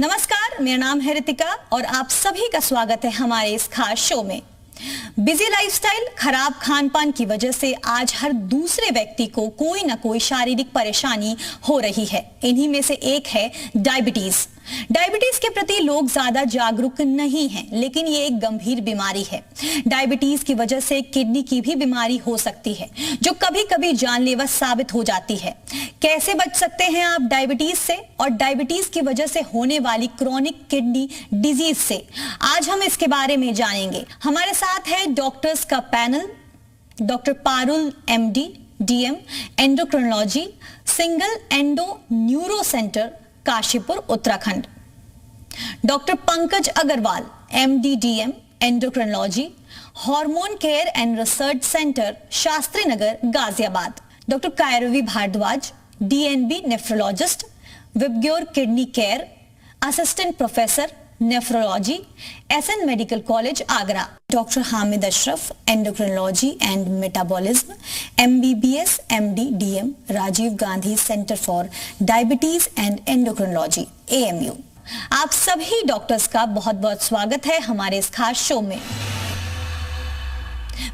नमस्कार, मेरा नाम है रितिका और आप सभी का स्वागत है हमारे इस खास शो में। बिजी लाइफस्टाइल, खराब खान पान की वजह से आज हर दूसरे व्यक्ति को कोई ना कोई शारीरिक परेशानी हो रही है। इन्हीं में से एक है डायबिटीज। डायबिटीज के प्रति लोग ज्यादा जागरूक नहीं हैं, लेकिन ये एक गंभीर बीमारी है। डायबिटीज की वजह से किडनी की भी बीमारी हो सकती है, जो कभी कभी जानलेवा साबित हो जाती है। कैसे बच सकते हैं आप डायबिटीज से और डायबिटीज की वजह से होने वाली क्रोनिक किडनी डिजीज से, आज हम इसके बारे में जानेंगे। हमारे साथ है डॉक्टर्स का panel, doctor Parul MD DM endocrinology, single endo neuro centre, Kashipur, Uttarakhand. Doctor Pankaj Agarwal MD DM endocrinology, hormone care and research centre, Shastri Nagar, Ghaziabad. Doctor Kairavi Bhardwaj DNB nephrologist, Vibgyor kidney care, assistant professor nephrology, SN medical college, Agra. Doctor Hamid Ashraf endocrinology and metabolism, MBBS MD DM, Rajiv Gandhi centre for diabetes and endocrinology, AMU। आप सभी doctors का बहुत बहुत स्वागत है हमारे इस खास शो में।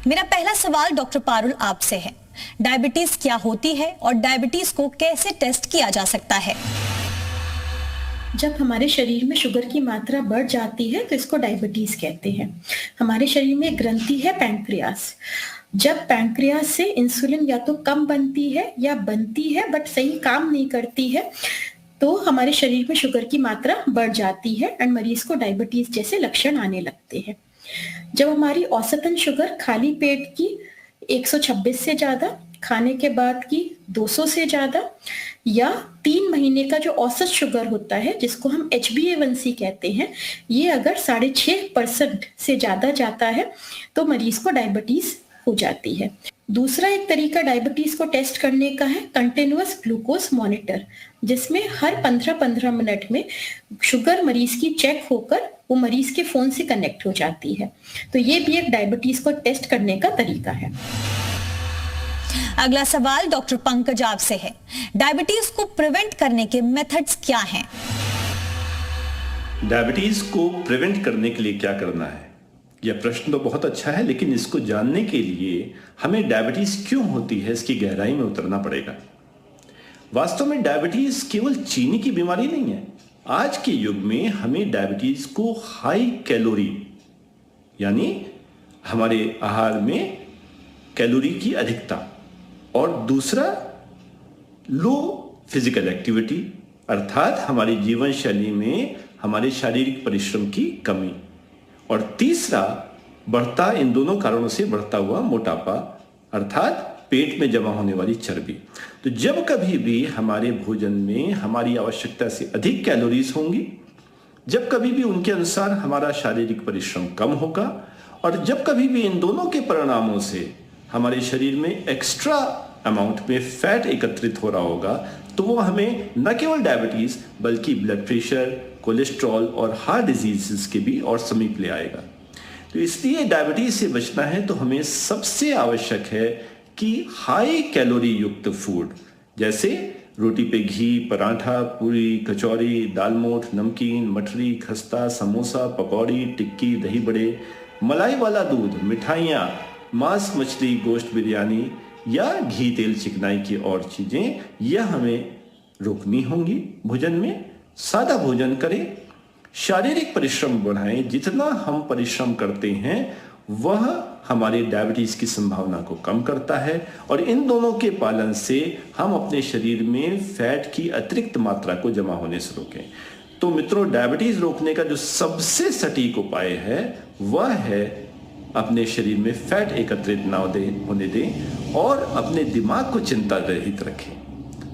मेरा पहला सवाल डॉक्टर पारुल आपसे है, डायबिटीज क्या होती है और डायबिटीज को कैसे टेस्ट किया जा सकता है? जब हमारे शरीर में शुगर की मात्रा बढ़ जाती है तो इसको डायबिटीज कहते हैं। हमारे शरीर में एक ग्रंथि है पैंक्रियास। जब पैंक्रियास से इंसुलिन या तो कम बनती है या बनती है बट सही काम नहीं करती है, तो हमारे शरीर में शुगर की मात्रा बढ़ जाती है और मरीज को डायबिटीज जैसे लक्षण आने लगते हैं। जब हमारी औसतन शुगर खाली पेट की 126 से ज्यादा, खाने के बाद की 200 से ज्यादा, या 3 महीने का जो औसत शुगर होता है जिसको हम HbA1c कहते हैं, ये अगर 6.5% से ज्यादा जाता है तो मरीज को डायबिटीज हो जाती है। दूसरा एक तरीका डायबिटीज को टेस्ट करने का है कंटिन्यूअस ग्लूकोज मॉनिटर, जिसमें हर 15-15 मिनट में शुगर मरीज की चेक होकर वो मरीज के फोन से कनेक्ट हो जाती है। तो ये भी एक डायबिटीज को टेस्ट करने का तरीका है। अगला सवाल डॉक्टर पंकज आपसे है, डायबिटीज को प्रिवेंट करने के मेथड्स क्या हैं? डायबिटीज को प्रिवेंट करने के लिए क्या करना है, यह प्रश्न तो बहुत अच्छा है, लेकिन इसको जानने के लिए हमें डायबिटीज क्यों होती है इसकी गहराई में उतरना पड़ेगा। वास्तव में डायबिटीज केवल चीनी की बीमारी नहीं है। आज के युग में हमें डायबिटीज को हाई कैलोरी, यानी हमारे आहार में कैलोरी की अधिकता, और दूसरा लो फिजिकल एक्टिविटी, अर्थात हमारी जीवन शैली में हमारे शारीरिक परिश्रम की कमी, और तीसरा बढ़ता, इन दोनों कारणों से बढ़ता हुआ मोटापा, अर्थात पेट में जमा होने वाली चर्बी। तो जब कभी भी हमारे भोजन में हमारी आवश्यकता से अधिक कैलोरीज होंगी, जब कभी भी उनके अनुसार हमारा शारीरिक परिश्रम कम होगा, और जब कभी भी इन दोनों के परिणामों से हमारे शरीर में एक्स्ट्रा अमाउंट में फैट एकत्रित हो रहा होगा, तो वो हमें न केवल डायबिटीज बल्कि ब्लड प्रेशर, कोलेस्ट्रॉल और हार्ट डिजीजेस के भी और समीप ले आएगा। तो इसलिए डायबिटीज से बचना है तो हमें सबसे आवश्यक है कि हाई कैलोरी युक्त फूड, जैसे रोटी पे घी, पराठा, पूरी, कचौरी, दाल मोठ, नमकीन, मठरी, खस्ता, समोसा, पकौड़ी, टिक्की, दही बड़े, मलाई वाला दूध, मिठाइयाँ, मांस, मछली, गोश्त, बिरयानी या घी, तेल, चिकनाई की और चीजें, यह हमें रोकनी होंगी। भोजन में सादा भोजन करें, शारीरिक परिश्रम बढ़ाएं। जितना हम परिश्रम करते हैं वह हमारे डायबिटीज की संभावना को कम करता है, और इन दोनों के पालन से हम अपने शरीर में फैट की अतिरिक्त मात्रा को जमा होने से रोकें। तो मित्रों, डायबिटीज रोकने का जो सबसे सटीक उपाय है वह है अपने शरीर में फैट एकत्रित ना होने दें और अपने दिमाग को चिंता रहित रखें।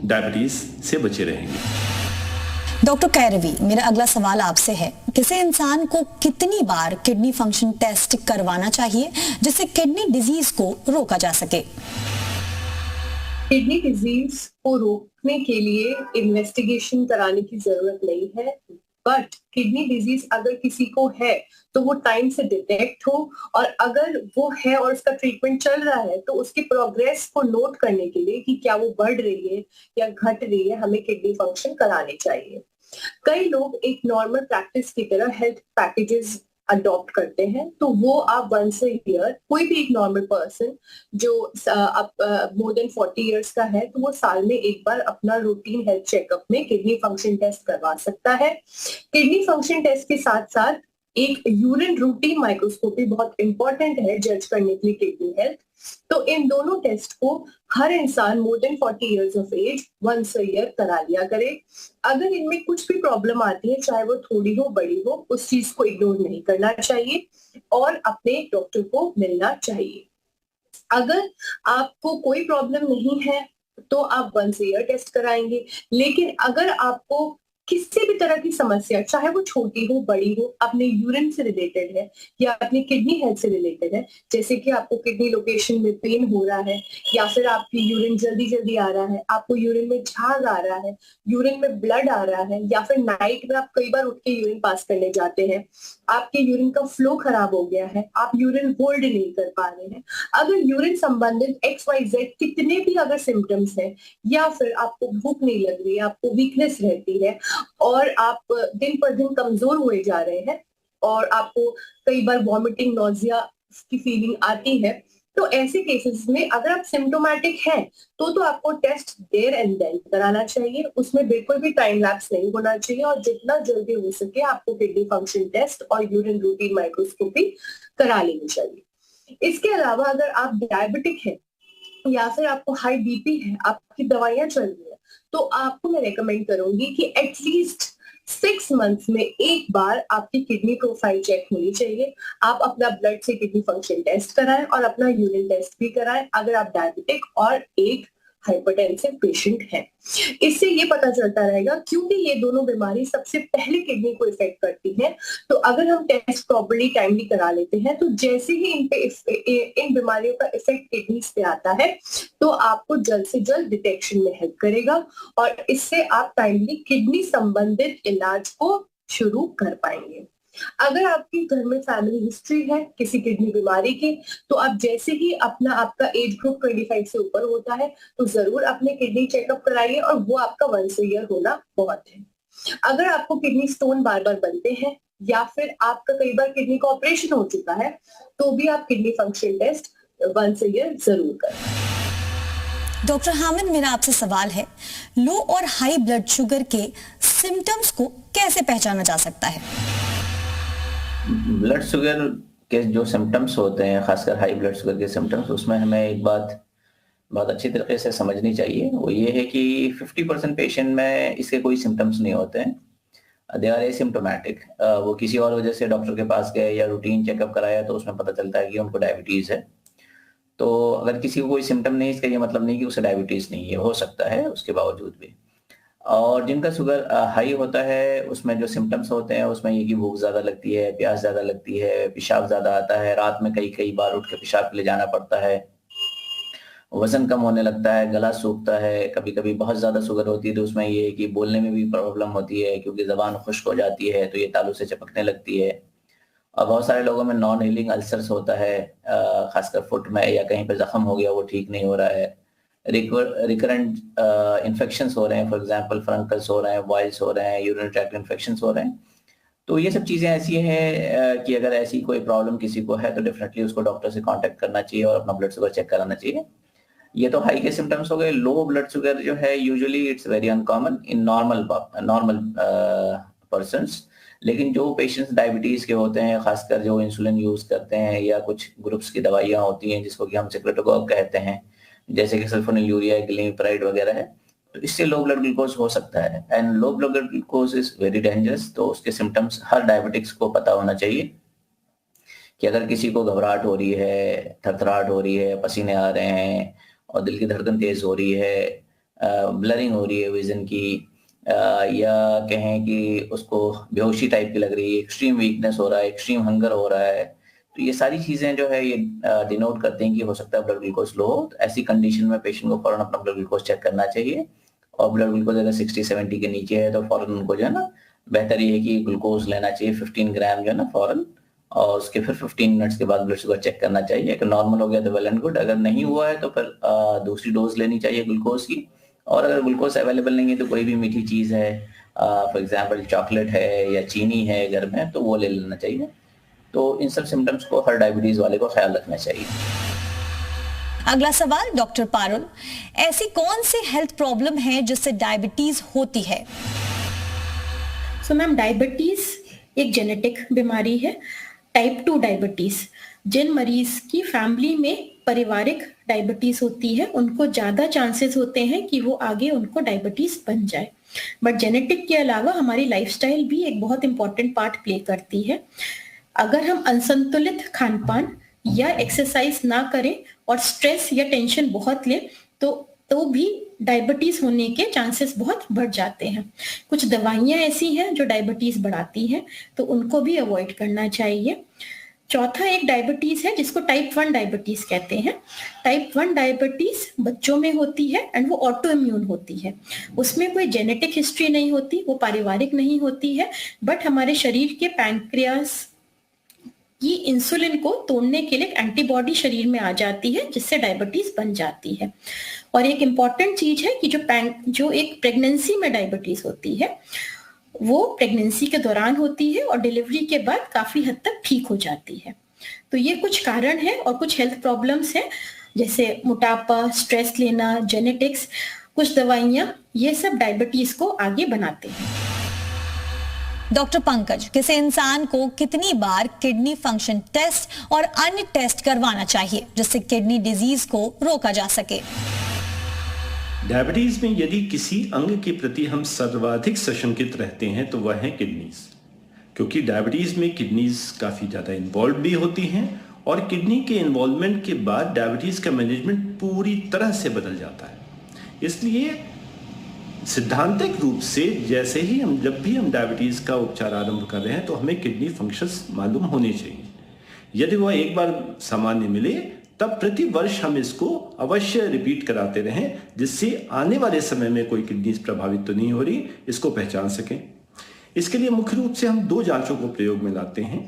डायबिटीज से बचे रहेंगे। डॉक्टर कैरवी, मेरा अगला सवाल आपसे है, किसी इंसान को कितनी बार किडनी फंक्शन टेस्ट करवाना चाहिए जिससे किडनी डिजीज को रोका जा सके? किडनी डिजीज को रोकने के लिए इन्वेस्टिगेशन कराने की जरूरत नहीं है। बट किडनी डिजीज अगर किसी को है तो वो टाइम से डिटेक्ट हो, और अगर वो है और उसका ट्रीटमेंट चल रहा है तो उसकी प्रोग्रेस को नोट करने के लिए कि क्या वो बढ़ रही है या घट रही है, हमें किडनी फंक्शन कराने चाहिए। कई लोग एक नॉर्मल प्रैक्टिस की तरह हेल्थ पैकेजेस अडॉप्ट करते हैं, तो वो आप वंस अ ईयर, कोई भी एक नॉर्मल पर्सन जो मोर देन 40 इयर्स का है तो वो साल में एक बार अपना रूटीन हेल्थ चेकअप में किडनी फंक्शन टेस्ट करवा सकता है। किडनी फंक्शन टेस्ट के साथ साथ एक यूरिन रूटीन माइक्रोस्कोपी बहुत इंपॉर्टेंट है जज करने के लिए किडनी हेल्थ। तो इन दोनों टेस्ट को हर इंसान more than 40 years of age once a year करा लिया करे। अगर इनमें कुछ भी प्रॉब्लम आती है, चाहे वो थोड़ी हो बड़ी हो, उस चीज को इग्नोर नहीं करना चाहिए और अपने डॉक्टर को मिलना चाहिए। अगर आपको कोई प्रॉब्लम नहीं है तो आप वंस ईयर टेस्ट कराएंगे, लेकिन अगर आपको किसी भी तरह की समस्या, चाहे वो छोटी हो बड़ी हो, अपने यूरिन से रिलेटेड है या अपनी किडनी हेल्थ से रिलेटेड है, जैसे कि आपको किडनी लोकेशन में पेन हो रहा है, या फिर आपकी यूरिन जल्दी जल्दी आ रहा है, आपको यूरिन में झाग आ रहा है, यूरिन में ब्लड आ रहा है, या फिर नाइट में आप कई बार उठ के यूरिन पास करने जाते हैं, आपके यूरिन का फ्लो खराब हो गया है, आप यूरिन होल्ड नहीं कर पा रहे हैं, अगर यूरिन संबंधित XYZ कितने भी अगर सिम्टम्स हैं, या फिर आपको भूख नहीं लग रही है, आपको वीकनेस रहती है और आप दिन पर दिन कमजोर हुए जा रहे हैं और आपको कई बार वॉमिटिंग, नोजिया की फीलिंग आती है, तो ऐसे केसेस में अगर आप सिम्टोमेटिक हैं तो आपको टेस्ट देयर एंड देन कराना चाहिए। उसमें बिल्कुल भी टाइम लैप्स नहीं होना चाहिए और जितना जल्दी हो सके आपको किडनी फंक्शन टेस्ट और यूरिन रूटीन माइक्रोस्कोपी करा लेनी चाहिए। इसके अलावा अगर आप डायबिटिक हैं या फिर आपको हाई बीपी है, आपकी दवाइयां चल रही है, तो आपको मैं रेकमेंड करूंगी कि एटलीस्ट 6 मंथ्स में एक बार आपकी किडनी प्रोफाइल चेक होनी चाहिए। आप अपना ब्लड से किडनी फंक्शन टेस्ट कराएं और अपना यूरिन टेस्ट भी कराएं अगर आप डायबिटिक और एक हाइपरटेंसिव पेशेंट है। इससे ये पता चलता रहेगा, क्योंकि ये दोनों बीमारी सबसे पहले किडनी को इफेक्ट करती है, तो अगर हम टेस्ट प्रॉपर्ली टाइमली करा लेते हैं तो जैसे ही इन बीमारियों का इफेक्ट किडनीज पे आता है तो आपको जल्द से जल्द डिटेक्शन में हेल्प करेगा और इससे आप टाइमली किडनी संबंधित इलाज को शुरू कर पाएंगे। अगर आपके घर में फैमिली हिस्ट्री है किसी किडनी बीमारी की, तो आप जैसे ही आपका एज ग्रुप 25 से ऊपर होता है तो जरूर अपने किडनी चेकअप कराइए और वो आपका वंस ईयर होना बहुत है। अगर आपको किडनी स्टोन बार बार बनते हैं या फिर आपका कई बार किडनी का ऑपरेशन हो चुका है तो भी आप kidney function test once year जरूर करें। डॉक्टर हामिद, मेरा आपसे सवाल है, लो और हाई ब्लड शुगर के सिम्टम्स को कैसे पहचाना जा सकता है? ब्लड शुगर के जो सिम्टम्स होते हैं, खासकर हाई ब्लड शुगर के सिम्टम्स, उसमें हमें एक बात बहुत अच्छी तरीके से समझनी चाहिए। वो ये है कि 50% पेशेंट में इसके कोई सिम्टम्स नहीं होते हैं, दे आर एसिम्प्टोमेटिक। वो किसी और वजह से डॉक्टर के पास गए या रूटीन चेकअप कराया तो उसमें पता चलता है कि उनको डायबिटीज है। तो अगर किसी को कोई सिम्टम नहीं, इसका ये मतलब नहीं कि उसे डायबिटीज नहीं है, हो सकता है उसके बावजूद भी। और जिनका शुगर हाई होता है उसमें जो सिम्टम्स होते हैं उसमें ये कि भूख ज्यादा लगती है, प्यास ज्यादा लगती है, पेशाब ज्यादा आता है, रात में कई बार उठ के पेशाब के लिए जाना पड़ता है, वजन कम होने लगता है, गला सूखता है, कभी कभी बहुत ज्यादा शुगर होती है तो उसमें ये है कि बोलने में भी प्रॉब्लम होती है क्योंकि जबान खुश्क हो जाती है तो ये तालू से चिपकने लगती है। और बहुत सारे लोगों में नॉन हीलिंग अल्सर्स होता है, खासकर फुट में या कहीं पे जख्म हो गया वो ठीक नहीं हो रहा है, रिकरेंट इन्फेक्शंस हो रहे हैं, फॉर एग्जांपल फ्रंकल्स हो रहे हैं, बॉइल्स हो रहे हैं, यूरिनरी ट्रैक्ट इन्फेक्शंस हो रहे हैं। तो ये सब चीजें ऐसी हैं कि अगर ऐसी कोई प्रॉब्लम किसी को है तो डेफिनेटली उसको डॉक्टर से कांटेक्ट करना चाहिए और अपना ब्लड शुगर चेक कराना चाहिए। ये तो हाई के सिम्टम्स हो गए। लो ब्लड शुगर जो है usually it's very uncommon in normal persons, लेकिन जो पेशेंट्स डायबिटीज के होते हैं, खासकर जो इंसुलिन यूज करते हैं या कुछ ग्रुप्स की दवाइयां होती हैं जिसको कि हम सिक्रेटोकॉक कहते हैं, जैसे कि सल्फोनिलूरिया, ग्लिमिप्राइड वगैरह है, तो इससे लो ब्लड ग्लूकोज हो सकता है and low blood glucose is very dangerous. तो उसके सिम्टम्स हर डायबिटिक्स को पता होना चाहिए कि अगर किसी को घबराहट हो रही है, थरथराहट हो रही है, पसीने आ रहे हैं और दिल की धड़कन तेज हो रही है, ब्लरिंग हो रही है विजन की, या कहें कि उसको बेहोशी टाइप की लग रही है, एक्सट्रीम वीकनेस हो रहा है, एक्सट्रीम हंगर हो रहा है, तो ये सारी चीजें जो है ये डिनोट करते हैं कि हो सकता है ब्लड ग्लूकोज लो हो। तो ऐसी कंडीशन में पेशेंट को फौरन अपना ब्लड ग्लूकोज चेक करना चाहिए और ब्लड ग्लूकोज अगर 60-70 के नीचे है तो फौरन उनको जो है ना बेहतर ये है कि ग्लूकोज लेना चाहिए 15 ग्राम जो है ना फौरन, और उसके फिर 15 मिनट्स के बाद ब्लड शुगर चेक करना चाहिए। अगर नॉर्मल हो गया तो वेल एंड गुड, अगर नहीं हुआ है तो फिर दूसरी डोज लेनी चाहिए ग्लूकोज की। और अगर ग्लूकोज अवेलेबल नहीं है तो कोई भी मीठी चीज़ है, फॉर एग्जांपल चॉकलेट है या चीनी है घर में, तो वो ले लेना चाहिए। तो इन सब सिम्टम्स को हर डायबिटीज वाले को ख्याल रखना चाहिए। अगला सवाल डॉक्टर पारुल, ऐसी कौन सी हेल्थ प्रॉब्लम है जिससे डायबिटीज होती है? सो मैम, डायबिटीज एक जेनेटिक बीमारी है, टाइप 2 डायबिटीज। जिन मरीज की फैमिली में पारिवारिक डायबिटीज होती है उनको ज्यादा चांसेस होते हैं कि वो आगे उनको डायबिटीज बन जाए। बट जेनेटिक के अलावा हमारी लाइफस्टाइल भी एक बहुत इंपॉर्टेंट पार्ट प्ले करती है। अगर हम असंतुलित खानपान या एक्सरसाइज ना करें और स्ट्रेस या टेंशन बहुत लें तो भी डायबिटीज होने के चांसेस बहुत बढ़ जाते हैं। कुछ दवाइयां ऐसी हैं जो डायबिटीज बढ़ाती हैं, तो उनको भी अवॉइड करना चाहिए। चौथा एक डायबिटीज है जिसको टाइप 1 डायबिटीज कहते हैं। टाइप 1 डायबिटीज बच्चों में होती है एंड वो ऑटो इम्यून होती है। उसमें कोई जेनेटिक हिस्ट्री नहीं होती, वो पारिवारिक नहीं होती है, बट हमारे शरीर के पैंक्रियास की इंसुलिन को तोड़ने के लिए एंटीबॉडी शरीर में आ जाती है जिससे डायबिटीज बन जाती है। और एक इम्पॉर्टेंट चीज है कि जो एक प्रेगनेंसी में डायबिटीज होती है वो प्रेगनेंसी के दौरान होती है और डिलीवरी के बाद काफी हद तक ठीक हो जाती है। तो ये कुछ कारण है और कुछ हेल्थ प्रॉब्लम्स हैं जैसे मोटापा, स्ट्रेस लेना, जेनेटिक्स, कुछ दवाइयां, ये सब डायबिटीज को आगे बनाते हैं। डॉक्टर पंकज, किसी इंसान को कितनी बार किडनी फंक्शन टेस्ट और अन्य टेस्ट करवाना चाहिए जिससे किडनी डिजीज को रोका जा सके? डायबिटीज में यदि किसी अंग के प्रति हम सर्वाधिक सशंकित रहते हैं तो वह है किडनीज, क्योंकि डायबिटीज में किडनीज काफी ज्यादा इन्वॉल्व भी होती हैं और किडनी के इन्वॉल्वमेंट के बाद डायबिटीज का मैनेजमेंट पूरी तरह से बदल जाता है। इसलिए सिद्धांतिक रूप से जब भी हम डायबिटीज का उपचार आरंभ कर रहे हैं तो हमें किडनी फंक्शंस मालूम होने चाहिए। यदि वह एक बार सामान्य मिले तब प्रति वर्ष हम इसको अवश्य रिपीट कराते रहें, जिससे आने वाले समय में कोई किडनीज प्रभावित तो नहीं हो रही, इसको पहचान सकें। इसके लिए मुख्य रूप से हम 2 जांचों को प्रयोग में लाते हैं।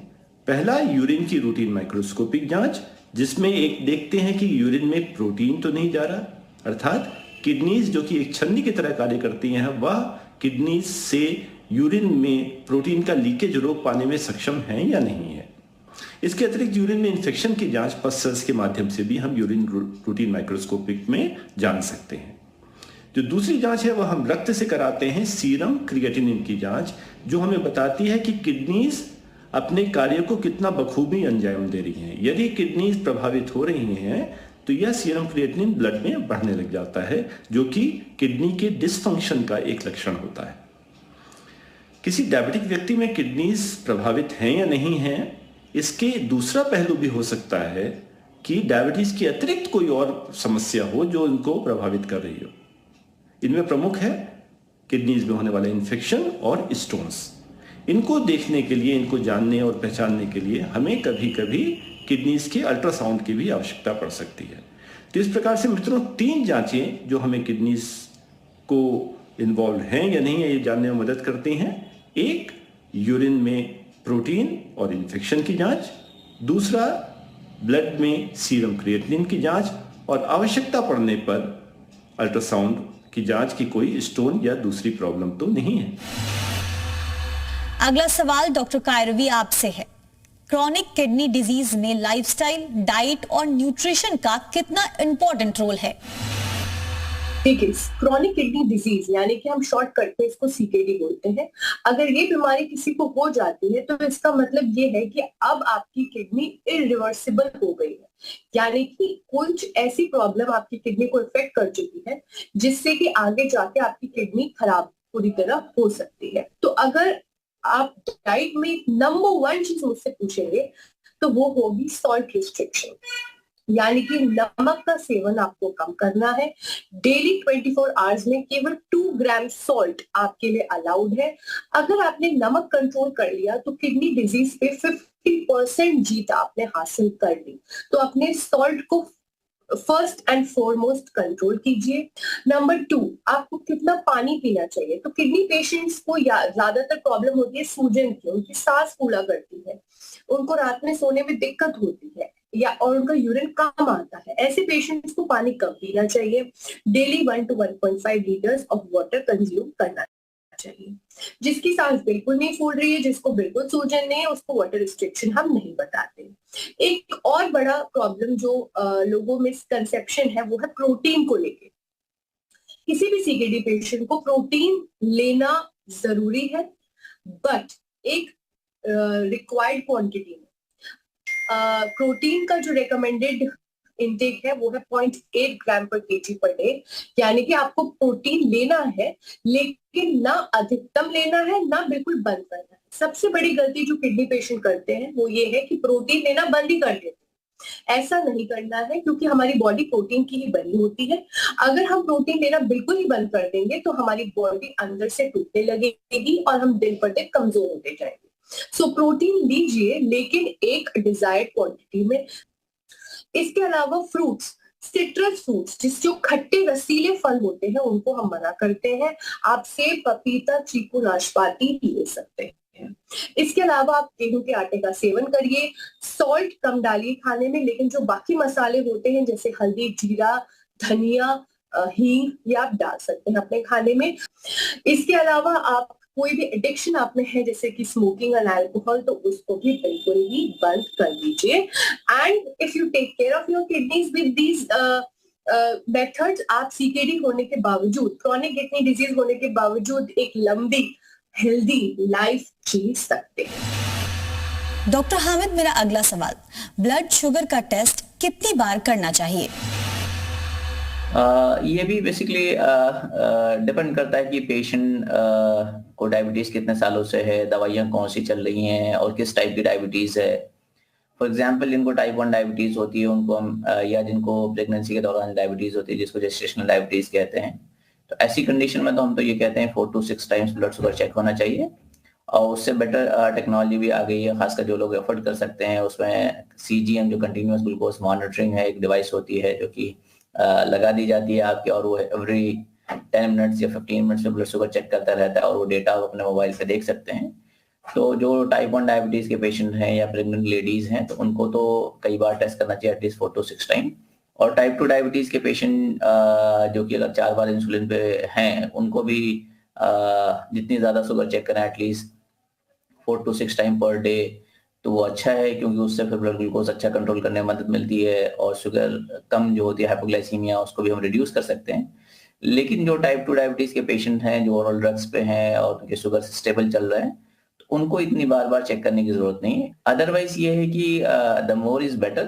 पहला, यूरिन की रूटीन माइक्रोस्कोपिक जांच, जिसमें एक देखते हैं कि यूरिन में प्रोटीन तो नहीं जा रहा, अर्थात किडनीज जो कि एक छन्नी की तरह कार्य करती हैं वह किडनीज से यूरिन में प्रोटीन का लीकेज रोक पाने में सक्षम है या नहीं है। इसके अतिरिक्त यूरिन में इन्फेक्शन की जांच पल्स के माध्यम से भी हम यूरिन रूटीन माइक्रोस्कोपिक में जान सकते हैं। जो दूसरी जांच है वह हम रक्त से कराते हैं, सीरम क्रिएटिनिन की जांच, जो हमें बताती है कि किडनीज अपने कार्य को कितना बखूबी अंजाम दे रही हैं। यदि किडनीज प्रभावित हो रही हैं तो यह सीरम क्रिएटिनिन ब्लड में बढ़ने लग जाता है, जो कि किडनी के डिसफंक्शन का एक लक्षण होता है। किसी डायबिटिक व्यक्ति में किडनीज प्रभावित हैं या नहीं हैं, इसके दूसरा पहलू भी हो सकता है कि डायबिटीज के अतिरिक्त कोई और समस्या हो जो इनको प्रभावित कर रही हो। इनमें प्रमुख है किडनीज में होने वाले इन्फेक्शन और स्टोन्स। इनको देखने के लिए, इनको जानने और पहचानने के लिए हमें कभी कभी किडनीज के अल्ट्रासाउंड की भी आवश्यकता पड़ सकती है। तो इस प्रकार से मित्रों 3 जांचें जो हमें किडनीज को इन्वॉल्व हैं या नहीं है ये जानने में मदद करती हैं। एक, यूरिन में प्रोटीन और इन्फेक्शन की जांच, दूसरा ब्लड में सीरम क्रिएटिनिन की जांच, और आवश्यकता पड़ने पर अल्ट्रासाउंड की जांच की कोई स्टोन या दूसरी प्रॉब्लम तो नहीं है। अगला सवाल डॉक्टर कायरवी आपसे है। क्रॉनिक किडनी डिजीज में लाइफस्टाइल, डाइट और न्यूट्रिशन का कितना इंपॉर्टेंट रोल है? देखिए, क्रॉनिक किडनी डिजीज यानी कि हम शॉर्टकट में इसको सीकेडी बोलते हैं। अगर ये बीमारी किसी को हो जाती है तो इसका मतलब ये है कि अब आपकी किडनी इरिवर्सिबल हो गई है, यानी कि कुछ ऐसी प्रॉब्लम आपकी किडनी को इफेक्ट कर चुकी है जिससे कि आगे जाके आपकी किडनी खराब पूरी तरह हो सकती है। तो अगर आप डाइट में नंबर 1 चीज मुझसे पूछेंगे तो वो होगी सॉल्ट रिस्ट्रिक्शन, यानी कि नमक का सेवन आपको कम करना है। डेली 24 आवर्स में केवल 2 ग्राम सॉल्ट आपके लिए अलाउड है। अगर आपने नमक कंट्रोल कर लिया तो किडनी डिजीज पे 50% जीत आपने हासिल कर ली। तो अपने सॉल्ट को फर्स्ट एंड फॉरमोस्ट कंट्रोल कीजिए। नंबर 2, आपको कितना पानी पीना चाहिए। तो किडनी पेशेंट्स को ज्यादातर प्रॉब्लम होती है सूजन की, उनकी सांस फूला करती है, उनको रात में सोने में दिक्कत होती है और उनका यूरिन कम आता है। ऐसे पेशेंट्स को पानी कम पीना चाहिए। Daily 1 to 1.5 litres of water consume करना चाहिए। जिसकी सांस बिल्कुल नहीं फूल रही है, जिसको बिल्कुल सूजन नहीं है, उसको वाटर रिस्ट्रिक्शन हम नहीं बताते। एक और बड़ा प्रॉब्लम जो लोगों में कंसेप्शन है वो है प्रोटीन को लेके। किसी भी सीकेडी पेशेंट को प्रोटीन लेना जरूरी है, बट एक रिक्वायर्ड क्वांटिटी में। प्रोटीन का जो रिकमेंडेड इनटेक है वो है 0.8 ग्राम पर केजी पर डे, यानी कि आपको प्रोटीन लेना है, लेकिन ना अधिकतम लेना है ना बिल्कुल बंद करना है। सबसे बड़ी गलती जो किडनी पेशेंट करते हैं वो ये है कि प्रोटीन लेना बंद ही कर देते हैं। ऐसा नहीं करना है, क्योंकि हमारी बॉडी प्रोटीन की ही बनी होती है। अगर हम प्रोटीन लेना बिल्कुल ही बंद कर देंगे तो हमारी बॉडी अंदर से टूटने लगेगी और हम दिन पर दिन कमजोर होते जाएंगे। सो प्रोटीन लीजिए, लेकिन एक डिजायर्ड क्वांटिटी में। इसके अलावा फ्रूट्स, सिट्रस फ्रूट्स, जो खट्टे रसीले फल होते हैं उनको हम मना करते हैं। आप सेब, पपीता, चीकू, नाशपाती ले सकते हैं। इसके अलावा आप गेहूं के आटे का सेवन करिए। सॉल्ट कम डालिए खाने में, लेकिन जो बाकी मसाले होते हैं जैसे हल्दी, जीरा, धनिया, हींग, ये आप डाल सकते हैं अपने खाने में। इसके अलावा आप कोई भी एडिक्शन आप में है जैसे कि स्मोकिंग और अल्कोहल, तो उसको भी बिल्कुल ही बंद कर दीजिए। And if you take care of your kidneys with these methods, आप सीकेडी होने के बावजूद, क्रॉनिक किडनी डिजीज होने के बावजूद एक लंबी हेल्दी लाइफ जी सकते हैं। डॉक्टर हामिद, मेरा अगला सवाल, ब्लड शुगर का टेस्ट कितनी बार करना चाहिए? ये भी बेसिकली डिपेंड करता है कि पेशेंट को डायबिटीज कितने सालों से है, दवाइयाँ कौन सी चल रही हैं और किस टाइप की डायबिटीज है। फॉर एग्जांपल, जिनको टाइप 1 डायबिटीज होती है उनको हम या जिनको प्रेगनेंसी के दौरान डायबिटीज होती है जिसको जेस्टेशनल डायबिटीज कहते हैं, तो ऐसी कंडीशन में तो हम तो ये कहते हैं 4 to 6 times blood sugar check होना चाहिए। और उससे बेटर टेक्नोलॉजी भी आ गई है, खासकर जो लोग एफर्ट कर सकते हैं। उसमें CGM जो कंटिन्यूअस ग्लूकोज मॉनिटरिंग है, एक डिवाइस होती है जो कि लगा दी जाती है आपके, और वो एवरी 10 मिनट्स या 15 मिनट्स में ब्लड शुगर चेक करता रहता है और वो डेटा आप अपने मोबाइल पे देख सकते हैं। तो जो टाइप 1 डायबिटीज के पेशेंट हैं या प्रेग्नेंट लेडीज हैं तो उनको तो कई बार टेस्ट करना चाहिए, एटलीस्ट 4 to 6 टाइम। और टाइप 2 डायबिटीज के पेशेंट जो कि अगर 4 बार इंसुलिन पे हैं उनको भी जितनी ज्यादा शुगर चेक करें, at least 4 to 6 time per day, तो वो अच्छा है, क्योंकि उससे फिर ब्लड ग्लूकोज अच्छा कंट्रोल करने में मदद मिलती है और शुगर कम जो होती है, हाइपोग्लाइसीमिया, उसको भी हम रिड्यूस कर सकते हैं। लेकिन जो टाइप 2 डायबिटीज के पेशेंट हैं जो ओरल ड्रग्स पे हैं और उनके शुगर स्टेबल चल रहे हैं, तो उनको इतनी बार बार चेक करने की जरूरत नहीं है। अदरवाइज ये है कि द मोर इज बेटर,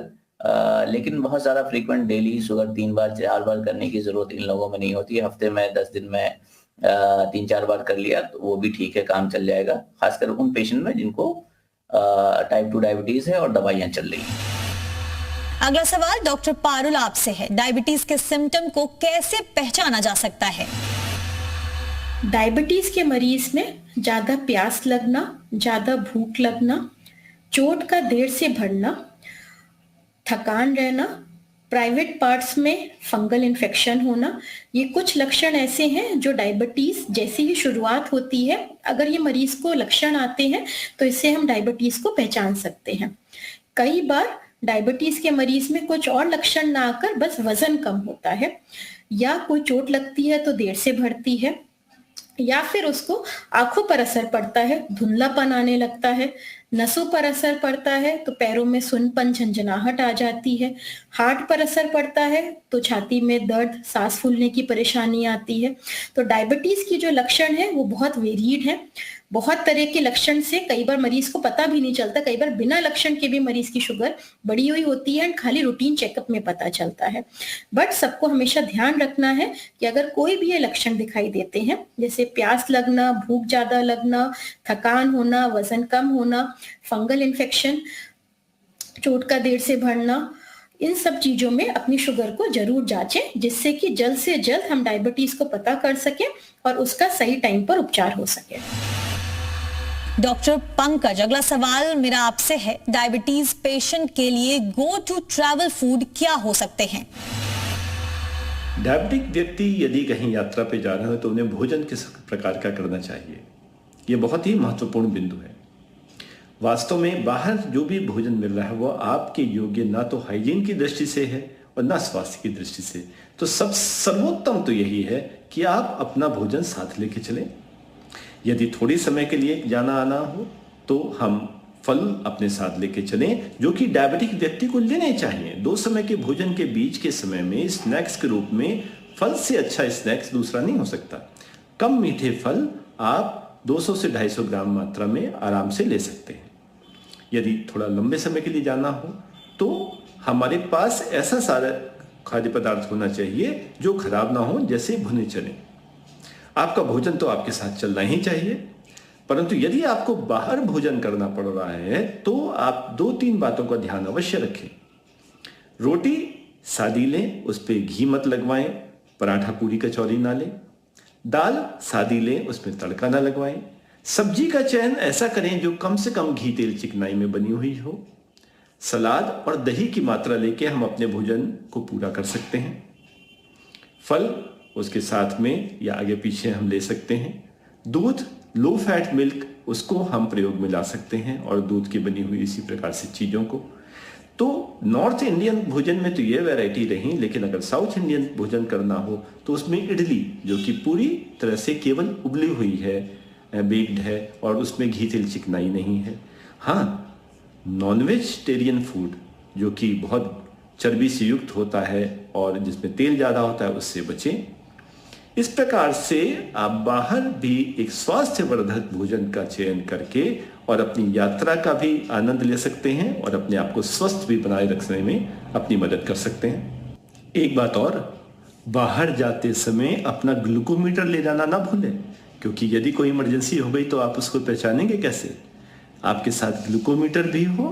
लेकिन बहुत ज्यादा फ्रीक्वेंट डेली शुगर 3 बार 4 बार करने की जरूरत इन लोगों में नहीं होती है। हफ्ते में 10 दिन में 3-4 बार कर लिया तो वो भी ठीक है, काम चल जाएगा, खासकर उन पेशेंट में जिनको टाइप 2 डायबिटीज है और दवाइयां चल रही हैं। अगला सवाल डॉक्टर पारुल आपसे है, डायबिटीज के सिम्टम को कैसे पहचाना जा सकता है? डायबिटीज के मरीज में ज्यादा प्यास लगना, ज्यादा भूख लगना, चोट का देर से बढ़ना, थकान रहना, प्राइवेट पार्ट्स में फंगल इन्फेक्शन होना, ये कुछ लक्षण ऐसे हैं जो डायबिटीज जैसे ही शुरुआत होती है, अगर ये मरीज को लक्षण आते हैं तो इससे हम डायबिटीज को पहचान सकते हैं। कई बार डायबिटीज के मरीज में कुछ और लक्षण ना आकर बस वजन कम होता है, या कोई चोट लगती है तो देर से बढ़ती है, या फिर उसको आंखों पर असर पड़ता है, धुंधलापन आने लगता है, नसों पर असर पड़ता है तो पैरों में सुनपन, झंझनाहट आ जाती है, हार्ट पर असर पड़ता है तो छाती में दर्द, सांस फूलने की परेशानी आती है। तो डायबिटीज की जो लक्षण है वो बहुत वेरिड है, बहुत तरह के लक्षण से कई बार मरीज को पता भी नहीं चलता, कई बार बिना लक्षण के भी मरीज की शुगर बढ़ी हुई होती है, खाली रूटीन चेकअप में पता चलता है। बट सबको हमेशा ध्यान रखना है कि अगर कोई भी ये लक्षण दिखाई देते हैं, जैसे प्यास लगना, भूख ज्यादा लगना, थकान होना, वजन कम होना, फंगल इन्फेक्शन, चोट का देर से बढ़ना, इन सब चीजों में अपनी शुगर को जरूर जांचें, जिससे कि जल्द से जल्द हम डायबिटीज को पता कर सकें और उसका सही टाइम पर उपचार हो सके। डॉक्टर पंकज, अगला सवाल मेरा आपसे है, डायबिटीज पेशेंट के लिए गो टू ट्रैवल फूड क्या हो सकते हैं? डायबिटिक व्यक्ति यदि कहीं यात्रा पे जा रहे हो तो उन्हें भोजन किस प्रकार का करना चाहिए, ये बहुत ही महत्वपूर्ण बिंदु है। वास्तव में बाहर जो भी भोजन मिल रहा है वो आपके योग्य ना तो हाइजीन की दृष्टि से है और ना स्वास्थ्य की दृष्टि से। तो सर्वोत्तम तो यही है कि आप अपना भोजन साथ लेके चलें। यदि थोड़ी समय के लिए जाना आना हो तो हम फल अपने साथ लेके चलें, जो कि डायबिटिक व्यक्ति को लेने चाहिए। 2 समय के भोजन के बीच के समय में स्नैक्स के रूप में फल से अच्छा स्नैक्स दूसरा नहीं हो सकता। कम मीठे फल आप 200 से 250 ग्राम मात्रा में आराम से ले सकते हैं। यदि थोड़ा लंबे समय के लिए जाना हो तो हमारे पास ऐसा सारा खाद्य पदार्थ होना चाहिए जो खराब ना हो, जैसे भुने चने। आपका भोजन तो आपके साथ चलना ही चाहिए, परंतु यदि आपको बाहर भोजन करना पड़ रहा है तो आप 2-3 बातों का ध्यान अवश्य रखें। रोटी सादी लें, उस पर घी मत लगवाएं, पराठा पूरी कचौरी ना लें। दाल सादी लें, उसमें तड़का ना लगवाएं। सब्जी का चयन ऐसा करें जो कम से कम घी तेल चिकनाई में बनी हुई हो। सलाद और दही की मात्रा लेके हम अपने भोजन को पूरा कर सकते हैं। फल उसके साथ में या आगे पीछे हम ले सकते हैं। दूध, लो फैट मिल्क, उसको हम प्रयोग में ला सकते हैं और दूध की बनी हुई इसी प्रकार से चीज़ों को। तो नॉर्थ इंडियन भोजन में तो ये वैरायटी रही, लेकिन अगर साउथ इंडियन भोजन करना हो तो उसमें इडली, जो कि पूरी तरह से केवल उबली हुई है, बेक्ड है और उसमें घी तेल चिकनाई नहीं है। हाँ, नॉन वेजिटेरियन फूड जो कि बहुत चर्बी से युक्त होता है और जिसमें तेल ज़्यादा होता है, उससे बचें। इस प्रकार से आप बाहर भी एक स्वास्थ्यवर्धक भोजन का चयन करके और अपनी यात्रा का भी आनंद ले सकते हैं और अपने आप को स्वस्थ भी बनाए रखने में अपनी मदद कर सकते हैं। एक बात और, बाहर जाते समय अपना ग्लूकोमीटर ले जाना ना भूलें, क्योंकि यदि कोई इमरजेंसी हो गई तो आप उसको पहचानेंगे कैसे। आपके साथ ग्लूकोमीटर भी हो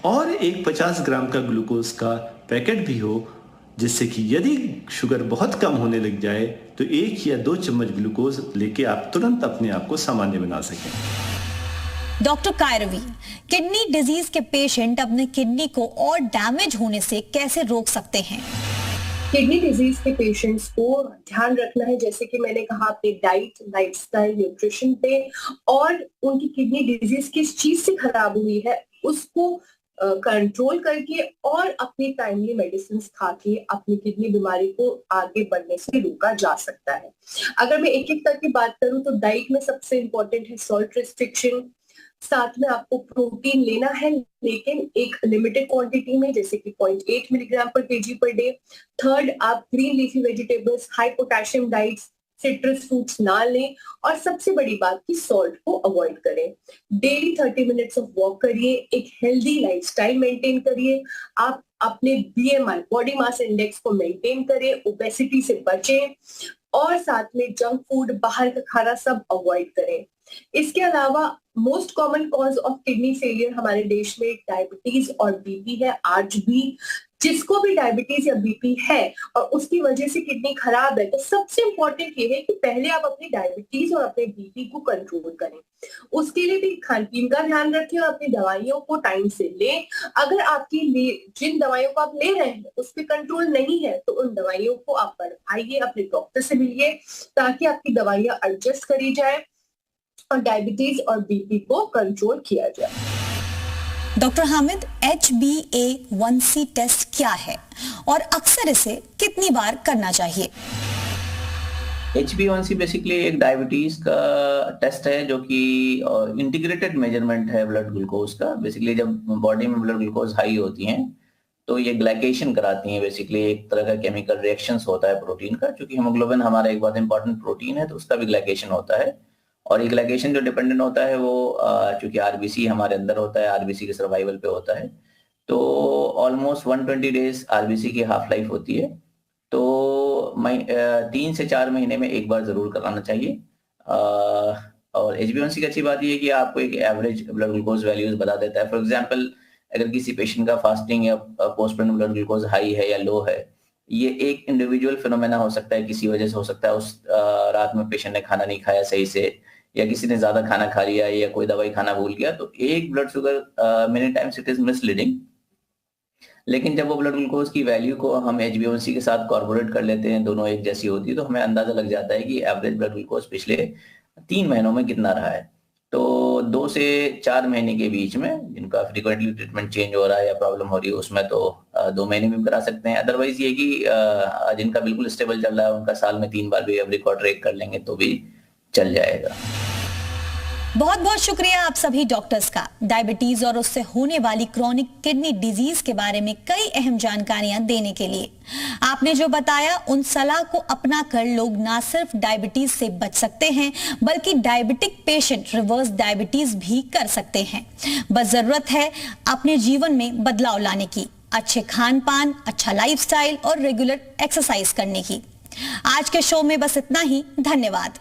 और एक 50 ग्राम का ग्लूकोज का पैकेट भी हो, जिससे कि यदि शुगर बहुत कम होने लग जाए तो 1 या 2 चम्मच ग्लूकोज लेके आप तुरंत अपने आप को सामान्य बना सकें। डॉक्टर कायरवी, किडनी डिजीज के पेशेंट अपने किडनी को और डैमेज होने से कैसे रोक सकते हैं? किडनी डिजीज के पेशेंट्स को ध्यान रखना है, जैसे कि मैंने कहा, अपने डाइट, लाइफस्टाइल, न्यूट्रिशन पे, और उनकी किडनी डिजीज किस चीज से खराब हुई है उसको कंट्रोल करके और अपनी टाइमली मेडिसिन खा के अपनी किडनी बीमारी को आगे बढ़ने से रोका जा सकता है। अगर मैं एक एक करके बात करूं तो डाइट में सबसे इंपॉर्टेंट है सॉल्ट रिस्ट्रिक्शन। साथ में आपको प्रोटीन लेना है, लेकिन एक लिमिटेड क्वांटिटी में, जैसे कि 0.8 मिलीग्राम पर केजी पर डे। थर्ड, आप green leafy vegetables, high potassium diets, citrus fruits ना लें। और सबसे बड़ी बात कि सॉल्ट को अवॉइड करें। डेली 30 मिनट्स ऑफ वॉक करिए, एक हेल्दी लाइफस्टाइल मेंटेन करिए। आप अपने BMI, बॉडी मास इंडेक्स को मेंटेन करें, ओबेसिटी से बचें और साथ में जंक फूड, बाहर का खाना सब अवॉइड करें। इसके अलावा most common cause of kidney failure हमारे देश में डायबिटीज और बीपी है आज भी। जिसको भी डायबिटीज या बीपी है और उसकी वजह से किडनी खराब है, तो सबसे इंपॉर्टेंट ये है कि पहले आप अपनी डायबिटीज और अपने बीपी को कंट्रोल करें। उसके लिए भी खान पीन का ध्यान रखें और अपनी दवाइयों को टाइम से लें। अगर आपकी जिन दवाइयों को आप ले रहे हैं उस पर कंट्रोल नहीं है तो उन दवाइयों को आप बढ़ाइए, अपने डॉक्टर से मिलिए ताकि आपकी दवाइयां एडजस्ट करी जाए और डायबिटीज और बीपी को कंट्रोल किया जाए। डॉक्टर हामिद, HbA1c टेस्ट क्या है और अक्सर इसे कितनी बार करना चाहिए? HbA1c बेसिकली एक डायबिटीज का टेस्ट है जो कि इंटीग्रेटेड मेजरमेंट है ब्लड ग्लूकोज का। बेसिकली जब बॉडी में ब्लड ग्लूकोज हाई होती हैं तो ये ग्लाइकेशन कराती हैं। बेसिकली एक तरह का केमिकल रिएक्शंस होता है प्रोटीन का, क्योंकि हीमोग्लोबिन हमारा एक बहुत इंपॉर्टेंट प्रोटीन है तो उसका भी ग्लाइकेशन होता है। और ये ग्लाइकेशन जो डिपेंडेंट होता है वो चूंकि आरबीसी हमारे अंदर होता है, आरबीसी के सर्वाइवल पे होता है, तो ऑलमोस्ट 120 डेज आरबीसी की हाफ लाइफ होती है। तो 3 से 4 महीने में एक बार जरूर कराना चाहिए। और HbA1c की अच्छी बात ये है कि आपको एक एवरेज ब्लड ग्लूकोज वैल्यूज बता देता है। फॉर एग्जाम्पल, अगर किसी पेशेंट का फास्टिंग या पोस्टपोन ब्लड ग्लूकोज हाई है या लो है, ये एक इंडिविजुअल फिनोमेना हो सकता है, किसी वजह से हो सकता है उस रात में पेशेंट ने खाना नहीं खाया सही से, या किसी ने ज्यादा खाना खा लिया या कोई दवाई खाना भूल गया, तो एक blood sugar many times it is misleading. लेकिन जब वो ब्लड ग्लूकोज की वैल्यू को हम HbA1c के साथ कॉर्पोरेट कर लेते हैं, दोनों एक जैसी होती है, तो हमें अंदाजा लग जाता है कि एवरेज ब्लड ग्लूकोज पिछले 3 महीनों में कितना रहा है। तो 2 से 4 महीने के बीच में जिनका फ्रीक्वेंटली ट्रीटमेंट चेंज हो रहा है या प्रॉब्लम हो रही है, उसमें तो 2 महीने में करा सकते हैं। अदरवाइज ये कि जिनका बिल्कुल स्टेबल चल रहा है उनका साल में 3 बार भी एवरी क्वार्टर एक कर लेंगे तो भी चल जाएगा। बहुत बहुत शुक्रिया आप सभी डॉक्टर्स का। डायबिटीज और उससे होने वाली क्रॉनिक किडनी डिजीज के बारे में कई अहम जानकारियां देने के लिए। आपने जो बताया उन सलाह को अपना कर लोग ना सिर्फ डायबिटीज से बच सकते हैं बल्कि डायबिटिक पेशेंट रिवर्स डायबिटीज भी कर सकते हैं। बस जरूरत है अपने जीवन में बदलाव लाने की, अच्छे खान पान, अच्छा लाइफस्टाइल और रेगुलर एक्सरसाइज करने की। आज के शो में बस इतना ही। धन्यवाद।